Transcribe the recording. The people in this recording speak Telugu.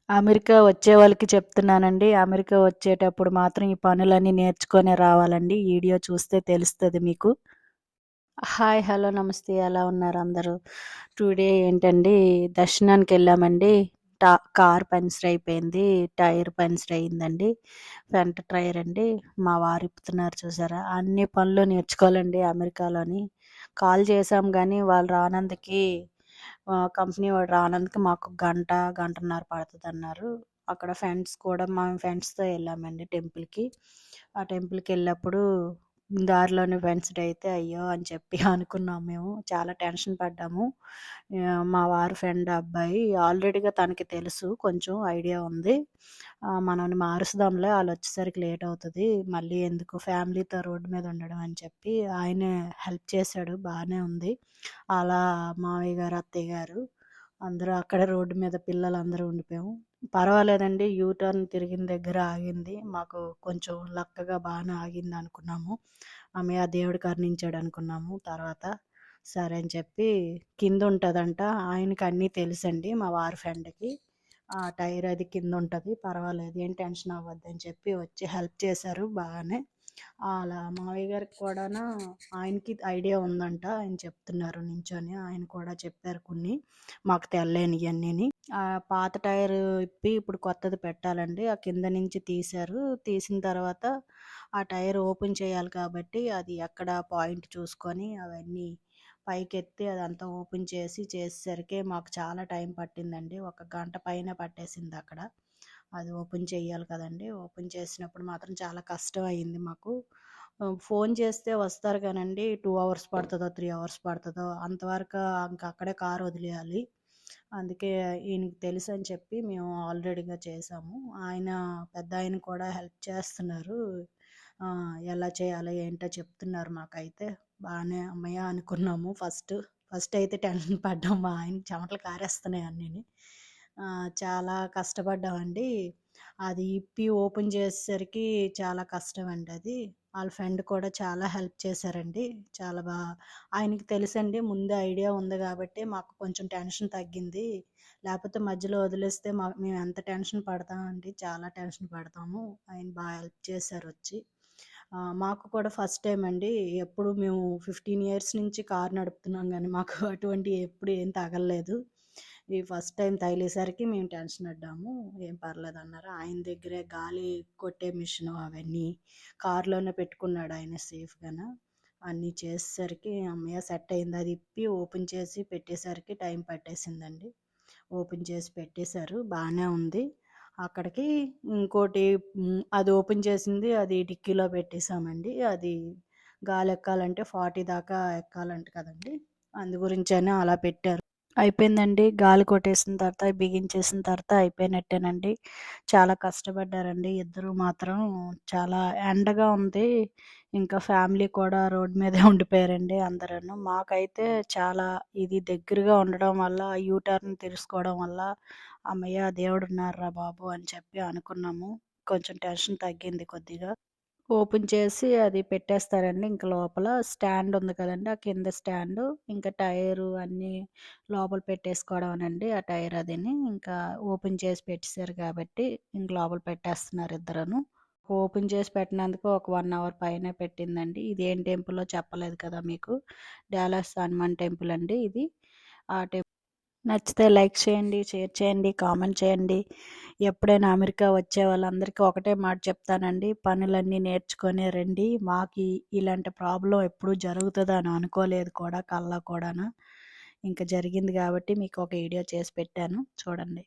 అమెరికా వచ్చే వాళ్ళకి చెప్తున్నానండి. అమెరికా వచ్చేటప్పుడు మాత్రం ఈ పనులన్నీ నేర్చుకొనే రావాలండి. ఈ వీడియో చూస్తే తెలుస్తది మీకు. హాయ్! హలో! నమస్తే. ఎలా ఉన్నారు అందరూ? టుడే ఏంటండి దర్శనానికెళ్ళామండి. కార్ పంక్చర్ అయిపోయింది. టైర్ పంక్చర్ అయిందండి. ఫ్రంట్ టైర్ అండి. మా వారు ఇప్పుతున్నారు చూసారా? అన్ని పనులు నేర్చుకోవాలండి అమెరికాలోని. కాల్ చేసాం గానీ వాళ్ళు రానందుకి కంపెనీ వాడు రానందుకు మాకు గంటన్నర పడతదన్నారు. అక్కడ ఫ్రెండ్స్ కూడా మేము ఫ్రెండ్స్‌తో ఎళ్ళామండి టెంపుల్‌కి. ఆ టెంపుల్‌కెళ్ళినప్పుడు దారిలోనే పంక్చర్ అయితే అయ్యో! అని చెప్పి అనుకున్నాం మేము. చాలా టెన్షన్ పడ్డాము. మా వారి ఫ్రెండ్ అబ్బాయి ఆల్రెడీగా తనకి తెలుసు. కొంచెం ఐడియా ఉంది. మనల్ని మారుస్తాంలే ఆళ్ళొచ్చేసరికి లేట్ అవుతది. మళ్ళీ ఎందుకు ఫ్యామిలీతో రోడ్డు మీద ఉండడం అని చెప్పి ఆయనే హెల్ప్ చేశాడు. బానే ఉంది. అలా మావయ్య గారు, అత్తయ్య గారు అందరూ అక్కడే రోడ్డు మీద పిల్లలందరూ ఉండిపోయాము. పర్వాలేదండి. యూ టర్న్ తిరిగిన దగ్గర ఆగింది. మాకు కొంచెం లక్కగా బానే ఆగిందనుకున్నాము. హమ్మయ్య! దేవుడు కరుణించాడనుకున్నాము తర్వాత. సరే అని చెప్పి కిందుంటదంట. ఆయనకి అన్నీ తెలుసండి మా వారి ఫ్రెండ్‌కి. టైర్ అది కిందుంటది. పర్వాలేదు ఏం టెన్షన్ అవ్వద్దని చెప్పి వచ్చి హెల్ప్ చేశారు బాగానే. అలా మావయ్య గారికి కూడాను ఆయనకి ఐడియా ఉందంట. ఆయన చెప్తున్నారు నించొని. ఆయన కూడా చెప్పారు కొన్ని. మాకు తెల్లేనియన్నీని. పాత టైరు ఇప్పి ఇప్పుడు కొత్తది పెట్టాలండి. ఆ కింద నుంచి తీశారు. తీసిన తర్వాత ఆ టైర్ ఓపెన్ చేయాలి కాబట్టి అది ఎక్కడ పాయింట్ చూసుకొని అవన్నీ పైకెత్తి అదంతా ఓపెన్ చేసేసరికే మాకు చాలా టైం పట్టిందండి. ఒక గంట పైనే పట్టేసిందక్కడ. అది ఓపెన్ చేయాలి కదండీ! ఓపెన్ చేసినప్పుడు మాత్రం చాలా కష్టం అయింది మాకు. ఫోన్ చేస్తే వస్తారు కానండి 2 అవర్స్ పడతదో, 3 అవర్స్ పడతదో అంతవరకు ఇంక అక్కడే కారు వదిలేయాలి. అందుకే ఈయనకి తెలుసని చెప్పి మేము ఆల్రెడీగా చేసాము. ఆయన పెద్దాయన కూడా హెల్ప్ చేస్తున్నారు. ఎలా చేయాలో ఏంటో చెప్తున్నారు మాకైతే. బానే హమ్మయ్య! అనుకున్నాము ఫస్ట్. ఫస్ట్ అయితే టెన్షన్ పడ్డాం. మా ఆయనకి చెమటలు కారేస్తున్నాయి అన్నీని. చాలా కష్టపడ్డామండి. అది ఇప్పి ఓపెన్ చేసేసరికి చాలా కష్టమండి అది. ఆళ్ళ ఫ్రెండ్ కూడా చాలా హెల్ప్ చేశారండి. చాలా ఆయనకి తెలుసండి ముందే ఐడియా ఉంది గాబట్టి మాకు కొంచెం టెన్షన్ తగ్గింది. లేపోతే మధ్యలో వదిలేస్తే మేము ఎంత టెన్షన్ పడతామండి. చాలా టెన్షన్ పడతాము. ఆయన హెల్ప్ చేశారొచ్చి. మాకు కూడా ఫస్ట్ టైమ్ అండి. ఎప్పుడు మేము 15 ఇయర్స్ నుంచి కారు నడుపుతున్నాం గానీ మాకు అటువంటియి ఎప్పుడు ఏం తగలలేదు. ఈ ఫస్ట్ టైమ్ తగిలేసరికి మేము టెన్షన్ పడ్డాము. ఏం పర్లేదన్నారు. ఆయన దగ్గరే గాలి కొట్టే మిషను అవన్నీ కారులోనే పెట్టుకున్నాడు ఆయన సేఫ్‌గాన. అన్నీ చేసేసరికి హమ్మయ్య! సెట్ అయింది. అది ఇప్పి ఓపెన్ చేసి పెట్టేసరికి టైం పట్టేసిందండి. ఓపెన్ చేసి పెట్టేశారు. బానే ఉంది. అక్కడికి ఇంకోటి అది ఓపెన్ చేసింది అది డిక్కీలో పెట్టేసామండి. అది గాలెక్కాలంటే 40 దాకా ఎక్కాలంట కదండీ! అందు గురించని అలా పెట్టారు. అయిపోయిందండి. గాలి కొట్టేసిన తర్వాత బిగించేసిన తర్వాత అయిపోయినట్టేనండి. చాలా కష్టపడ్డారండి ఇద్దరు మాత్రం. చాలా ఎండగా ఉంది. ఇంకా ఫ్యామిలీ కూడా రోడ్ మీదే ఉండిపోయారండి అందరూను. మాకైతే చాలా ఇది దగ్గరగా ఉండడం వల్ల యూ టర్న్ తెలుసుకోవడం వల్ల హమ్మయ్య! దేవుడున్నారురా బాబు అని చెప్పి అనుకున్నాము. కొంచెం టెన్షన్ తగ్గింది కొద్దిగా. ఓపెన్ చేసి అది పెట్టేస్తారండి. ఇంక లోపల స్టాండ్ ఉంది కదండీ! ఆ కింద స్టాండు, ఇంకా టైరు అన్నీ లోపల పెట్టేసుకోవడమేనండి. ఆ టైర్ అదిని. ఇంకా ఓపెన్ చేసి పెట్టేసారు కాబట్టి ఇంక లోపల పెట్టేస్తున్నారు ఇద్దరును. ఓపెన్ చేసి పెట్టినందుకు ఒక 1 అవర్ పైనే పెట్టిందండి. ఇదేం టెంపులో చెప్పలేదు కదా మీకు. డాలస్ హనుమాన్ టెంపుల్ అండి ఇది. ఆ టెం నచ్చితే లైక్ చేయండి, షేర్ చేయండి, కామెంట్ చేయండి. ఎప్పుడైనా అమెరికా వచ్చే వాళ్ళందరికీ ఒకటే మాట చెప్తానండి. పనులన్నీ నేర్చుకొని రండి. మాకు ఇలాంటి ప్రాబ్లమ్ ఎప్పుడు జరుగుతదని అనుకోలేదు కూడా కల్లో కూడాను. ఇంక జరిగింది కాబట్టి మీకు ఒక వీడియో చేసి పెట్టాను చూడండి.